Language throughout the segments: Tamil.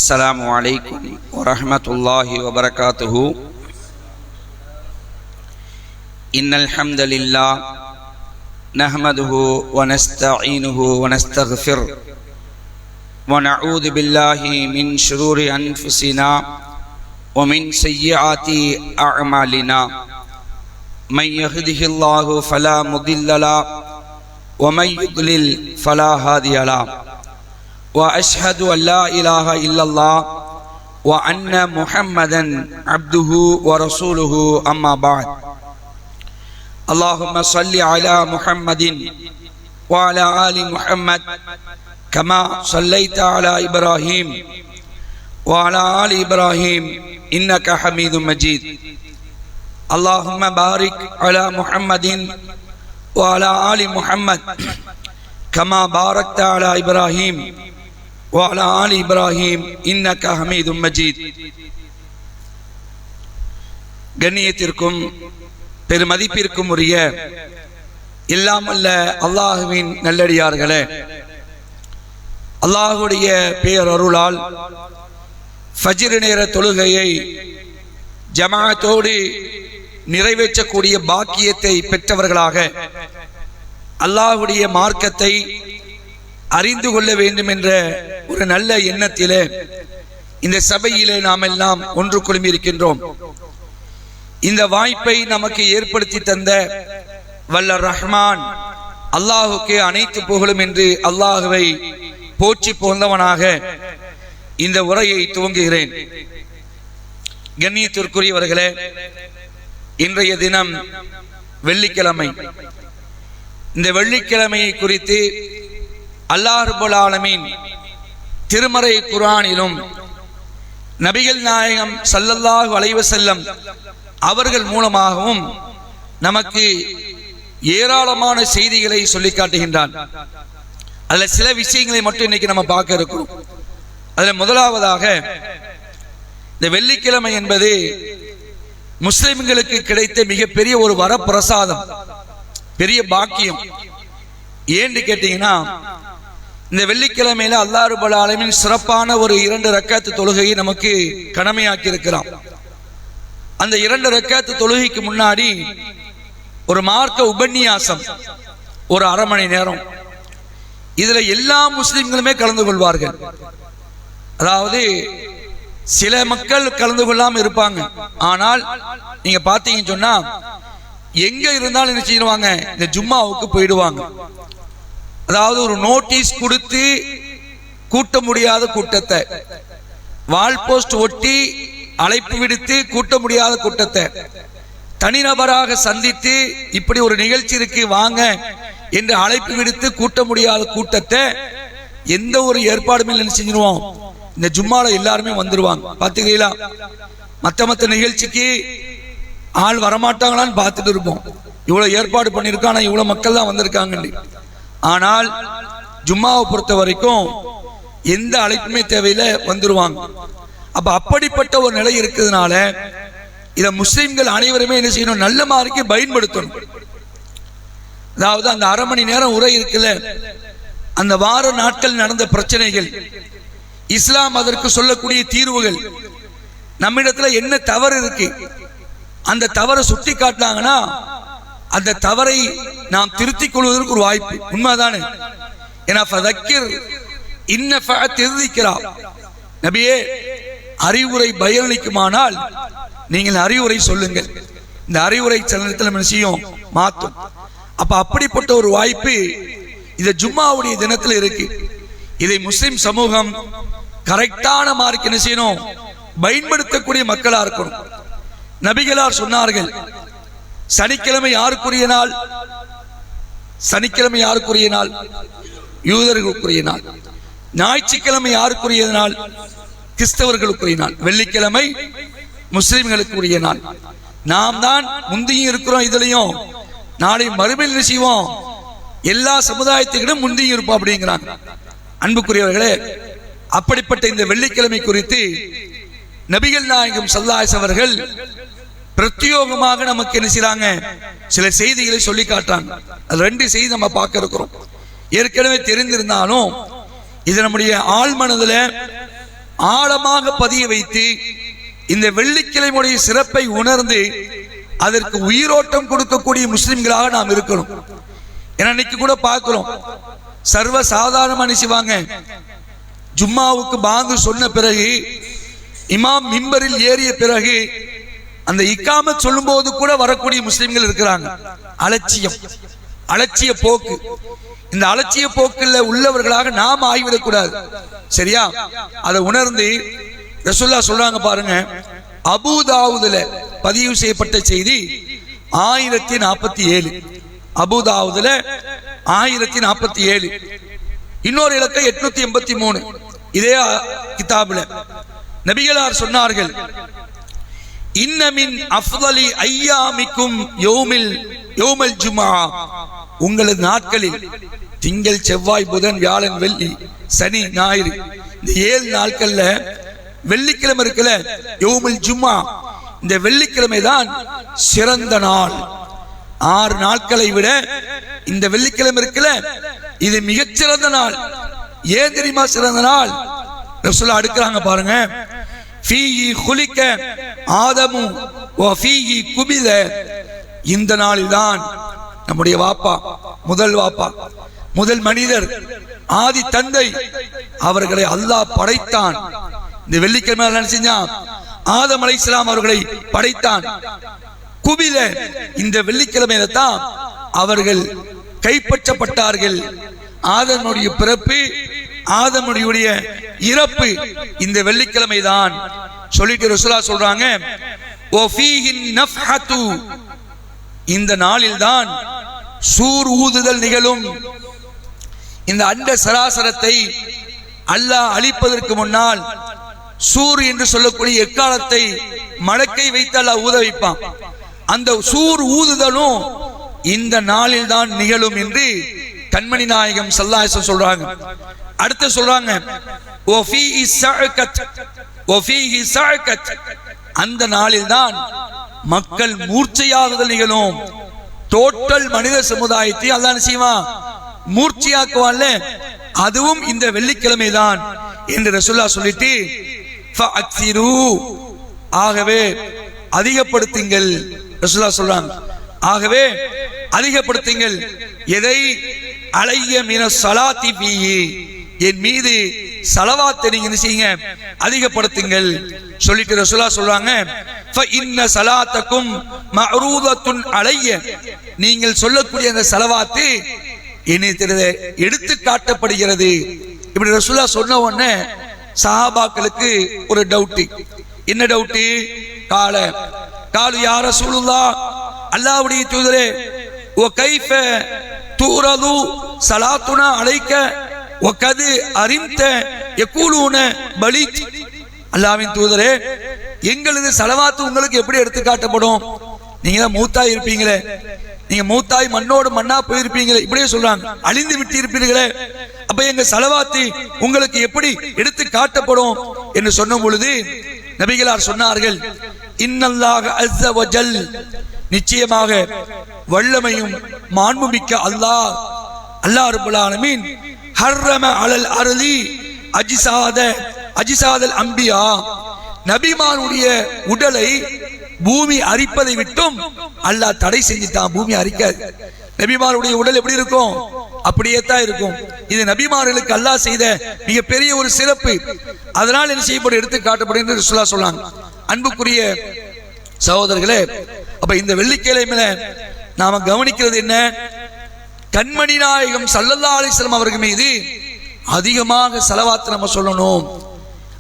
السلام عليكم ورحمة الله وبركاته. إن الحمد لله نحمده ونستعينه ونستغفره ونعوذ بالله من شرور أنفسنا ومن سيئات أعمالنا. من يهده الله فلا مضل له ومن يضلل فلا هادي له. وأشهد أن لا إله إلا الله وأن محمدا عبده ورسوله. أما بعد. اللهم صل على محمد وعلى آل محمد كما صليت على إبراهيم وعلى آل إبراهيم إنك حميد مجيد. اللهم بارك على محمد وعلى آل محمد كما باركت على إبراهيم وعلى آل إبراهيم إنك حميد مجيد. கண்ணியத்திற்கும் பெருமதிப்பிற்கும் உரிய இல்லாமல்ல அல்லாஹுவின் நல்லடியார்களே, அல்லாஹுடைய பேரருளால் ஃபஜ்ர் நேர தொழுகையை ஜமாஅத்தோடு நிறைவேற்றக்கூடிய பாக்கியத்தை பெற்றவர்களாக அல்லாஹுடைய மார்க்கத்தை அறிந்து கொள்ள வேண்டும் என்ற ஒரு நல்ல எண்ணத்திலே இந்த சபையிலே நாம் எல்லாம் ஒன்று குழுமி இருக்கின்றோம். இந்த வாய்ப்பை நமக்கு ஏற்படுத்தி தந்த வல்ல ரஹ்மான் அல்லாஹுக்கே அனைத்து புகழும் என்று அல்லாஹுவை போற்றி போந்தவனாக இந்த உரையை துவங்குகிறேன். கண்ணியத்திற்குரியவர்களே, இன்றைய தினம் வெள்ளிக்கிழமை. இந்த வெள்ளிக்கிழமையை குறித்து அல்லாஹ் ரப்பல் ஆலமீன் திருமறை குர்ஆனிலும் நபிகள் நாயகம் ஸல்லல்லாஹு அலைஹி வஸல்லம் அவர்கள் மூலமாகவும் நமக்கு ஏராளமான செய்திகளை சொல்லி காட்டுகின்றான். அதுல சில விஷயங்களை மட்டும் இன்னைக்கு நம்ம பார்க்க இருக்கிறோம். அதுல முதலாவதாக, இந்த வெள்ளிக்கிழமை என்பது முஸ்லிம்களுக்கு கிடைத்த மிகப்பெரிய ஒரு வரப்பிரசாதம், பெரிய பாக்கியம். ஏன்னு கேட்டீங்கன்னா, இந்த வெள்ளிக்கிழமையில அல்லாஹ் ரப்பல் ஆலமீன் சிறப்பான ஒரு 2 ரக்காத்து தொழுகையை நமக்கு கடமையாக்கி இருக்கிறான். அந்த 2 ரக்காத்து தொழுகைக்கு முன்னாடி ஒரு மார்க்க உபன்யாசம், ஒரு அரை மணி நேரம். இதுல எல்லா முஸ்லிம்களுமே கலந்து கொள்வார்கள். அதாவது சில மக்கள் கலந்து கொள்ளாம இருப்பாங்க. ஆனால் நீங்க பாத்தீங்கன்னு சொன்னா எங்க இருந்தாலும் என்ன செய்வாங்க, இந்த ஜும்மாவுக்கு போயிடுவாங்க. அதாவது ஒரு நோட்டீஸ் கொடுத்து கூட்ட முடியாத கூட்டத்தை, வால் போஸ்ட் ஒட்டி அழைப்பு விடுத்து கூட்ட முடியாத கூட்டத்தை, தனிநபராக சந்தித்து இப்படி ஒரு நிகழ்ச்சி இருக்கு வாங்க என்று அழைப்பு விடுத்து கூட்ட முடியாத கூட்டத்தை எந்த ஒரு ஏற்பாடுமே என்ன செஞ்சிருவோம், இந்த ஜும்மால எல்லாருமே வந்துருவாங்க. பாத்துக்கிறீங்களா? மத்த நிகழ்ச்சிக்கு ஆள் வரமாட்டாங்களான்னு பார்த்துட்டு இருப்போம். இவ்வளவு ஏற்பாடு பண்ணிருக்காங்க, இவ்வளவு மக்கள் தான் வந்திருக்காங்க. ஆனால் ஜும்மாவை பொறுத்த வரைக்கும் எந்த அழைப்புமே தேவையில்லை, வந்துருவாங்க. அப்ப அப்படிப்பட்ட ஒரு நிலை இருக்கிறதுனால இத முஸ்லிம்கள் அனைவருமே என்ன செய்யணும், நல்ல மார்க்கு பயன்படுத்தணும். அதாவது அந்த அரை மணி நேரம் உரை இருக்குல்ல, அந்த வார நாட்கள் நடந்த பிரச்சனைகள், இஸ்லாம் அதற்கு சொல்லக்கூடிய தீர்வுகள், நம்மிடத்துல என்ன தவறு இருக்கு, அந்த தவறை சுட்டி காட்டினாங்கன்னா அந்த தவறை நாம் திருத்திக் கொள்வதற்கு ஒரு வாய்ப்பு. உண்மைதானே? நபியே, அறிவுரை பயனளிக்குமானால் நீங்கள் அறிவுரை சொல்லுங்கள். இந்த அறிவுரை சில நேரத்தில் செய்யும் மாற்றும். அப்ப அப்படிப்பட்ட ஒரு வாய்ப்பு இந்த ஜும்மாவுடைய தினத்தில் இருக்கு. இதை முஸ்லிம் சமூகம் கரெக்டான மார்க் என்ன செய்யணும், பயன்படுத்தக்கூடிய மக்களா இருக்கணும். நபிகளார் சொன்னார்கள், சனிக்கிழமை யாருக்குரிய நாள்? சனிக்கிழமை யாருக்குரிய நாள்? யூதர்களுக்குரிய நாள். ஞாயிற்றுக்கிழமை யாருக்குரிய நாள்? கிறிஸ்தவர்களுக்குரிய நாள். வெள்ளிக்கிழமை முஸ்லிம்களுக்குரிய நாள். நாம் தான் முந்தியும் இருக்கிறோம், இதுலயும் நாளை மறுமையில் செய்வோம், எல்லா சமுதாயத்துக்கிடும் முந்தியும் இருப்போம் அப்படிங்கிறாங்க. அன்புக்குரியவர்களே, அப்படிப்பட்ட இந்த வெள்ளிக்கிழமை குறித்து நபிகள் நாயகம் ஸல்லல்லாஹு அலைஹி வஸல்லம் அவர்கள் பிரத்யோகமாக நமக்கு என்ன செய்றாங்க, சில செய்திகளை சொல்லி காட்டுறாங்க. அது 2 செய்தி நம்ம பார்க்க இருக்கிறோம். ஏற்கனவே தெரிந்திருந்தாலும் இது நம்முடைய ஆழ்மனதுல ஆழமாக பதிய வைத்து இந்த வெள்ளிக்கிழமையுடைய சிறப்பை உணர்ந்து அதற்கு உயிரோட்டம் கொடுக்கக்கூடிய முஸ்லிம்களாக நாம் இருக்கணும். ஏன்னா இன்னைக்கு கூட பார்க்கிறோம், சர்வ சாதாரணமா நினைச்சுவாங்க, ஜும்மாவுக்கு பாங்கு சொன்ன பிறகு இமாம் மிம்பரில் ஏறிய பிறகு அந்த இக்காமத் சொல்லும் போது கூட வரக்கூடிய முஸ்லிம்கள் இருக்கிறாங்க. அலட்சிய போக்கு. இந்த அலட்சிய போக்குல உள்ளவர்களாக நாம் ஆகிவிடக்கூடாது. சரியா? அதை உணர்ந்து ரசூலுல்லாஹ் சொல்றாங்க பாருங்க, அபூதாவுதுல பதிவு செய்யப்பட்ட செய்தி 1047. அபூதாவுதுல 1047. இன்னொரு இலக்கம் 883. இதே கிதாபுல நபிகளார் சொன்னார்கள், இன்னமின் அஃதலி ஐயாமிக்கும் யௌமல் ஜும்ஆ, உங்களது நாட்களில் திங்கள் செவ்வாய் புதன் வியாழன் வெள்ளி சனி ஞாயிறு இந்த 7 நாட்கள்ல வெள்ளிக்கிழமை இருக்குல்ல, யௌமுல் ஜும்ஆ, இந்த வெள்ளிக்கிழமை தான் சிறந்த நாள். 6 நாட்களை விட இந்த வெள்ளிக்கிழமை இருக்குல்ல, இது மிகச்சிறந்த நாள். ஏன் தெரியுமா சிறந்த நாள்? ரசூலுல்லாஹ் அடுக்குறாங்க பாருங்க, ஃபீஹி குலிக ஆதமு வ ஃபீஹி குபில, இந்த நாளில் தான் நம்முடைய வாப்பா, முதல் மனிதர், ஆதி தந்தை, அவர்களை அல்லாஹ் படைத்தான். இந்த வெள்ளிக்கிழமை என்ன செஞ்சான்? ஆதம் அலைஹிஸ்ஸலாம் அவர்களை படைத்தான். குபில, இந்த வெள்ளிக்கிழமையில தான் அவர்கள் கைப்பற்றப்பட்டார்கள். ஆதமுடைய பிறப்பு, ஆதமுடைய இறப்பு இந்த வெள்ளிக்கிழமை தான் சொல்லிட்டு ரசூலுல்லாஹ் சொல்றாங்க, ஓ ஃபீஹின் நஃப்ஹது, இந்த நாளில் தான் சூர் ஊதுதல் நிகழும். இந்த அண்ட சராசரத்தை அல்லாஹ் அழிப்பதற்கு முன்னால் சூர் என்று சொல்லக்கூடிய எக்காலத்தை மடக்கை வைத்து அல்லாஹ் ஊத வைப்பான். அந்த சூர் ஊதுதலும் இந்த நாளில் தான் நிகழும் என்று கண்மணி நாயகம் ஸல்லல்லாஹு அலைஹி வஸல்லம் சொல்றாங்க. அடுத்து சொல்றாங்க, ஓ ஃபீஹி ஸஅகத், அந்த நாளில் தான் மக்கள் மூர்ச்சையாகுதல் நிகழும். டோட்டல் மனித சமுதாயத்தை அல்லாஹ் செய்வான், மூர்ச்சையாக்குவான்ல, அதுவும் இந்த வெள்ளிக்கிழமை தான் என்று ரசூலுல்லாஹ் சொல்லிட்டு, ஃபஅக்ஸிரு, ஆகவே அதிகப்படுத்துங்கள். ரசூலுல்லாஹ் சொல்றாங்க, ஆகவே அதிகப்படுத்துங்கள். எதை? அலைய மின ஸலாத்தி ஃபீஹி, என் மீது ஸலவாத்தை நீங்க என்ன செய்யுங்க? அதிகப்படுத்துங்கள் சொல்லிட்டு ரசூலுல்லாஹ் சொல்றாங்க, ஃப இன்ன ஸலாத்தக்கும் மஅரூதத்துன் அலைய, நீங்கள் சொல்லக்கூடிய அந்த ஸலவாத்து என்னிடத்திலே எடுத்து காட்டப்படுகிறது. இப்படி ரசூலுல்லாஹ் சொன்ன உடனே சஹாபாக்களுக்கு ஒரு டவுட். என்ன டவுட்? காலு யா ரசூலுல்லாஹ், அல்லாஹ்வுடைய தூதரே, வ கைஃப துரது ஸலாத்துனா அலைக்க வ கத் அரிம்த யகூலுன பலித், அல்லாஹ்வின் தூதரே, எங்களது ஸலவாத்து உங்களுக்கு எப்படி எடுத்து காட்டப்படும்? நீங்க தான் மூத்தாய் இருப்பீங்களே, நீங்க மூத்தாய் மண்ணோடு மண்ணா போயிருப்பீங்களே, இப்படியே சொல்றாங்க, அழிந்து விட்டு இருப்பீர்களே, அப்ப எங்க ஸலவாத்து உங்களுக்கு எப்படி எடுத்து காட்டப்படும் என்று சொன்ன பொழுது நபிகளார் சொன்னார்கள், இன்னல்லாஹ அஸ்ஸ வ ஜல், நிச்சயமாக வல்லமையும் மாண்புமிக்க அல்லாஹ் ரப்பல் ஆலமீன் ஹர்ரம அலல் அர்லி அஜிசாதல் அம்பியா, நபிமானுடைய உடலை பூமி அரிப்பதை விட்டும் அல்லாஹ் தடை செஞ்சுட்டான். பூமி அரிக்காது. நபிமாருடைய உடல் எப்படி இருக்கும்? அப்படியே தான் இருக்கும். இது நபிமார்களுக்கு அல்லாஹ் செய்த மிகப்பெரிய ஒரு சிறப்பு. அதனால் என்ன செய்யப்படும்? எடுத்து காட்டப்படும் என்று ரசூலுல்லாஹ் சொன்னாங்க. அன்புக்குரிய சகோதரர்களே, அப்ப இந்த வெள்ளிக்கிழமையில நாம கவனிக்கிறது என்ன? கண்மணி நாயகம் ஸல்லல்லாஹு அலைஹி வஸல்லம் அவர்கள் மீது அதிகமாக ஸலவாத் நம்ம சொல்லணும்.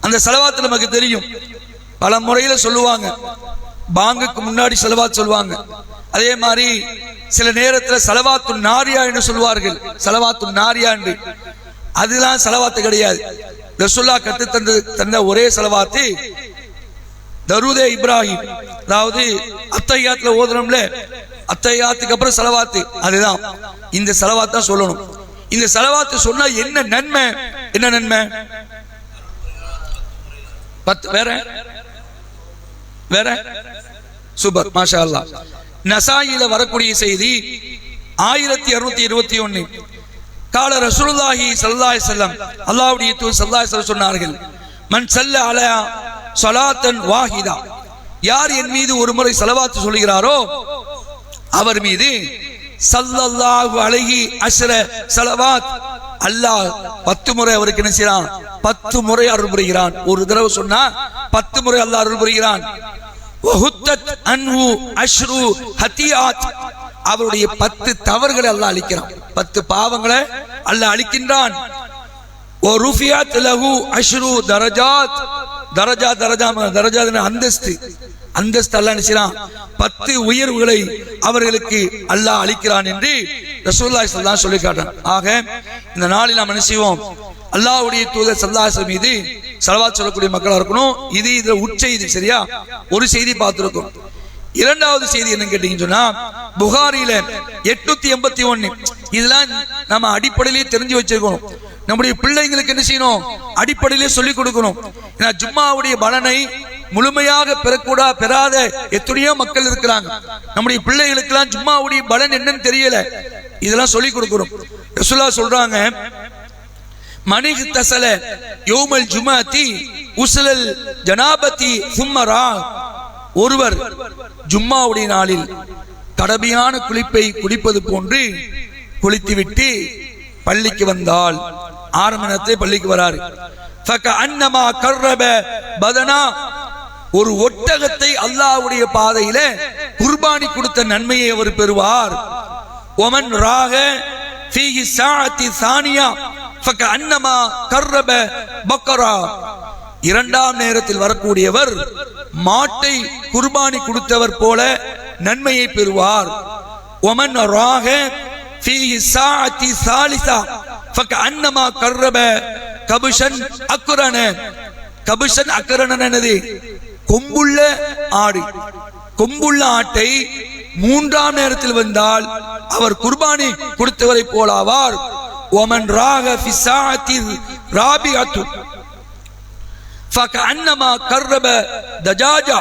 அந்த ஸலவாத் நமக்கு தெரியும், பல முறையில சொல்லுவாங்க. பாங்குக்கு முன்னாடி ஸலவாத் சொல்லுவாங்க. அதே மாதிரி சில நேரத்தில் ஸலவாத்து நாரியா என்று சொல்வார்கள். ஸலவாத்து நாரியா என்று, அதுதான் ஸலவாத்து கிடையாது. ரசூலுல்லாஹ் கத்து தந்த ஒரே ஸலவாத்து தரூதே இப்ராஹிம், அதாவது அத்தஹியாத்துல ஓதுறோம்ல, அத்தஹியாத்துக்கு அப்புறம் ஸலவாத்து, அதுதான் இந்த ஸலவாத் தான் சொல்லணும். இந்த ஸலவாத்து சொன்னா என்ன நன்மை? என்ன நன்மை? வேற சூப்பர், மாஷா அல்லாஹ். நசாயில வரக்கூடிய செய்தி 1221. கால ரசூலுல்லாஹி ஸல்லல்லாஹு அலைஹி வஸல்லம், அல்லாஹ்வுடைய தூதர் ஸல்லல்லாஹு அலைஹி வஸல்லம் சொன்னார்கள், மன் ஸல்ல அலா ஸலாத்தன் வாஹிதா, யார் என் மீது ஒரு முறை ஸலவாத் சொல்கிறாரோ அவர் மீது ஸல்லல்லாஹு அலைஹி அஷ்ர ஸலவாத், அல்லாஹ் 10 முறை அவருக்கு என்ன செய்றான்? 10 முறை அருள் புரிகிறான். ஒரு தடவை சொன்னா 10 முறை அல்லாஹ் அருள் புரிகிறான். வஹுத்தத் அன்ஹு அஷ்ரு ஹதியாத், அவருடைய 10 தவறுகளை அல்லாஹ் அழிக்கிறான். 10 பாவங்களை அல்லாஹ் அழிக்கின்றான். வருஃபியத் லஹு அஷ்ரு தரஜாத், தரஜா அந்தஸ்து, அந்தஸ்து அல்லாஹ் நினைச்சான் 10 உயர்வுகளை அவர்களுக்கு அல்லாஹ் அளிக்கிறான் என்று ரசூலுல்லாஹி ஸல்லல்லாஹு அலைஹி வஸல்லம் சொல்லி காட்டுறான். ஆக இந்த நாளில் நாம் என்ன செய்வோம்? அல்லாஹ்வுடைய தூதர் ஸல்லல்லாஹு அலைஹி வஸல்லம் மீது ஸலவாத் சொல்லக்கூடிய மக்களா இருக்கணும். இதுல உட்செய்தி. சரியா? ஒரு செய்தி பார்த்திருக்கோம். இரண்டாவது செய்தி என்னன்னு கேட்டீங்கன்னு சொன்னா, புகாரில 881, இதெல்லாம் நம்ம அடிப்படையிலேயே தெரிஞ்சு வச்சிருக்கணும். நம்முடைய பிள்ளைங்களுக்கு என்ன செய்யணும்? அடிப்படையிலே சொல்லிக் கொடுக்கணும். ஏன்னா ஜும்மாவுடைய பலனை முழுமையாக பெறாத எத்தனையோ மக்கள் இருக்கிறாங்க. நம்முடைய பிள்ளைகளுக்கு எல்லாம் ஜும்மாவுடைய பலன் என்னன்னு தெரியல. இதெல்லாம் சொல்லிக் கொடுக்கணும். ரசூலுல்லாஹ் சொல்றாங்க, மனிஹ் தஸல யௌமல் ஜுமாத்தி உஸ்லல் ஜனாபதி சும்மரா, ஒருவர் ஜும்மாவுடைய நாளில் கடமையான குளிப்பை குளிப்பது போன்று குளித்துவிட்டு பள்ளிக்கு வந்தால், ஆரம்ப நேரத்தில் பள்ளிக்கு வராரு, ஃபகஅன்னமா கர்ரப பதனா, ஒரு ஒட்டகத்தை அல்லாஹ்வுடைய பாதையில குர்பானி கொடுத்த நன்மையை அவர் பெறுவார். ஒமன் ராக ஃபீஹி ஸாஅத்தி ஸானியா ஃபகஅன்னமா கர்ரப பக்கரா, இரண்டாம் நேரத்தில் வரக்கூடியவர் மாட்டை குர்பானி கொடுத்தவர் போல நன்மையை பெறுவார். ஒமன் ராக ஃபீஹி ஸாஅத்தி ஸாலிஸா ஃபகஅன்னமா கர்ரப கபஷன் அக்ரன, கபஷன் அக்ரன என்னது? கொம்புள்ள ஆடு. கொம்புள்ள ஆட்டை மூன்றாம் நேரத்தில் வந்தால் அவர் குர்பானி கொடுத்தவரை போலாவார். ஒமன் ராக ஃபி ஸாஅத்தி ராபிஅத்து ஃபகஅன்னமா கர்ரப தஜாஜா,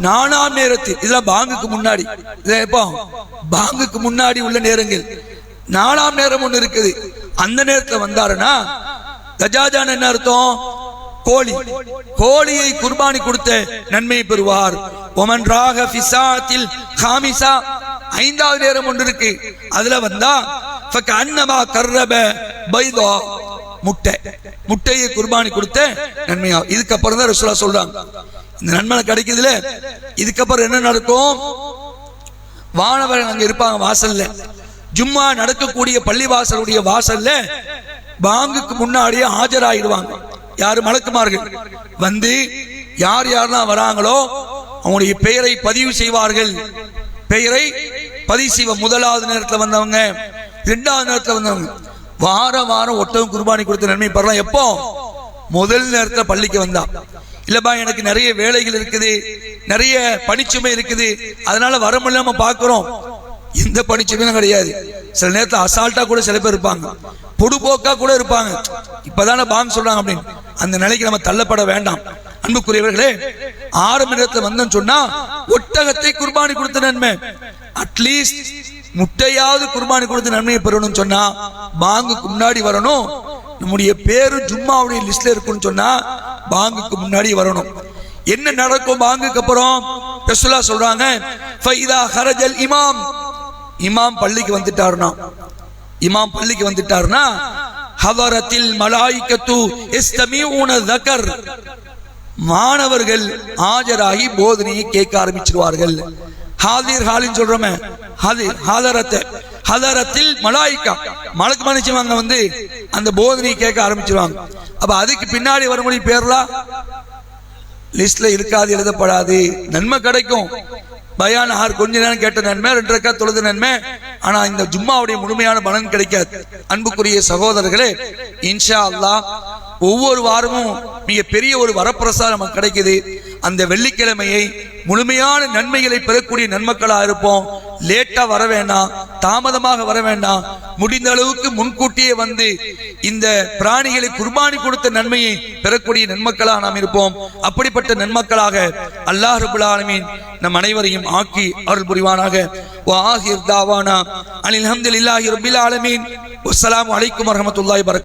நாலாம் நேரத்தில், இதெல்லாம் பாங்குக்கு முன்னாடி, பாங்குக்கு முன்னாடி உள்ள நேரங்கள், நாலாம் நேரம் ஒண்ணு இருக்குது. அந்த நேரத்தில் வந்தாருன்னா தஜாஜான்னு என்ன அர்த்தம்? கோழி. கோழியை குர்பானி கொடுத்த நன்மை பெறுவார். ஒமன் ராக ஃபி ஸாஅத்தில் காமிஸா, ஐந்தாவது நேரம் ஒன்று இருக்கு, அதுல வந்தா ஃபகஅன்னமா கர்ரப பைதா, முட்டையை குர்பானி கொடுத்த நன்மையா. இதுக்கப்புறம் தான் ரசூலுல்லாஹ் சொல்றாங்க இந்த நன்மை கிடைக்குதுல, இதுக்கப்புறம் என்ன நடக்கும்? வானவர்கள் அங்க இருப்பாங்க வாசல்ல, ஜும்மா நடக்கக்கூடிய பள்ளி வாசலுடைய வாசல்ல பாங்குக்கு முன்னாடியே ஆஜராகிடுவாங்க. யாரு? மலக்குமார்கள் வந்து யார் யாரெல்லாம் வராங்களோ அவங்களுடைய பெயரை பதிவு செய்வார்கள். பெயரை பதிவு செய்வ, முதலாவது நேரத்தில் வந்தவங்க, இரண்டாவது நேரத்தில் வந்தவங்க, வாரம் ஒட்டகம் குர்பானி கொடுத்த நன்மை பெறலாம். எப்போ? முதல் நேரத்தில் பள்ளிக்கு வந்தா. இல்லப்பா எனக்கு நிறைய வேலைகள் இருக்குது, நிறைய பணிச்சுமை இருக்குது, அதனால வர முடியாம பாக்குறோம். எந்த பணிச்சுமையும் கிடையாது. சில நேரத்தில் அசால்ட்டா கூட சில பேர் இருப்பாங்க, பொடுபோக்கா கூட இருப்பாங்க. இப்பதானே பாங்க சொல்றாங்க அப்படின்னு அந்த நிலைக்கு நம்ம தள்ளப்பட வேண்டாம். அன்புக்குரியவர்களே, ஆரம்ப நேரத்தில் வந்தோம்னு சொன்னா ஒட்டகத்தை குர்பானி கொடுத்த நன்மை, அட்லீஸ்ட் முட்டையாவது குர்பானி கொடுத்த நன்மையை பெறணும்னு சொன்னா பாங்குக்கு முன்னாடி வரணும். நம்முடைய பேரு ஜும்மாவுடைய லிஸ்ட்ல இருக்குன்னு சொன்னா பாங்குக்கு முன்னாடி வரணும். என்ன நடக்கும் பாங்குக்கு அப்புறம்? ரசூலுல்லாஹ் சொல்றாங்க, ஃபைதா ஹரஜல் இமாம், இமாம் பள்ளிக்கு வந்துட்டாருனா, இமாம் பள்ளிக்கு வந்துட்டாருனா ஹவரத்தில் மலாயிகத்து இஸ்தமீஊன ஸக்கர், மாணவர்கள் ஆஜராகி போதனையை கேட்க ஆரம்பிச்சிடுவார்கள். ஹாதிர் ஹாலின்னு சொல்றோமே, ஹதரத்தில் மலாயிகா, மலக்கு மனுஷங்க வந்து அந்த போதனையை கேட்க ஆரம்பிச்சிருவாங்க. அப்ப அதுக்கு பின்னாடி வரக்கூடிய பேர்லாம் லிஸ்ட்ல இருக்காது, எழுதப்படாது. நன்மை கிடைக்கும், பயான் கொஞ்ச நேரம் கேட்ட நன்மை, 2 ரக்காத் தொழுத நன்மை, ஆனா இந்த ஜும்மாவுடைய முழுமையான பலன் கிடைக்காது. அன்புக்குரிய சகோதரர்களே, இன்ஷா அல்லாஹ் ஒவ்வொரு வாரமும் மிக பெரிய ஒரு வரப்பிரசாதம் நமக்கு கிடைக்குது. அந்த வெள்ளிக்கிழமையை முழுமையான நன்மைகளை பெறக்கூடிய நன்மக்களா இருப்போம். லேட்டா வர வேண்டாம், தாமதமாக வர வேண்டாம், முடிந்த அளவுக்கு முன்கூட்டியே வந்து இந்த பிராணிகளை குர்பானி கொடுத்த நன்மையை பெறக்கூடிய நன்மக்களாக நாம் இருப்போம். அப்படிப்பட்ட நன்மக்களாக அல்லாஹ் ரப்பல் ஆலமீன் நம் அனைவரையும் ஆக்கி அருள் புரிவானாக. வ ஆகிர் தாவானா அனில் ஹம்துலில்லாஹி ரப்பில் ஆலமீன். வஸ்ஸலாமு அலைக்கும் வரஹ்மத்துல்லாஹி வபரகாத்துஹு.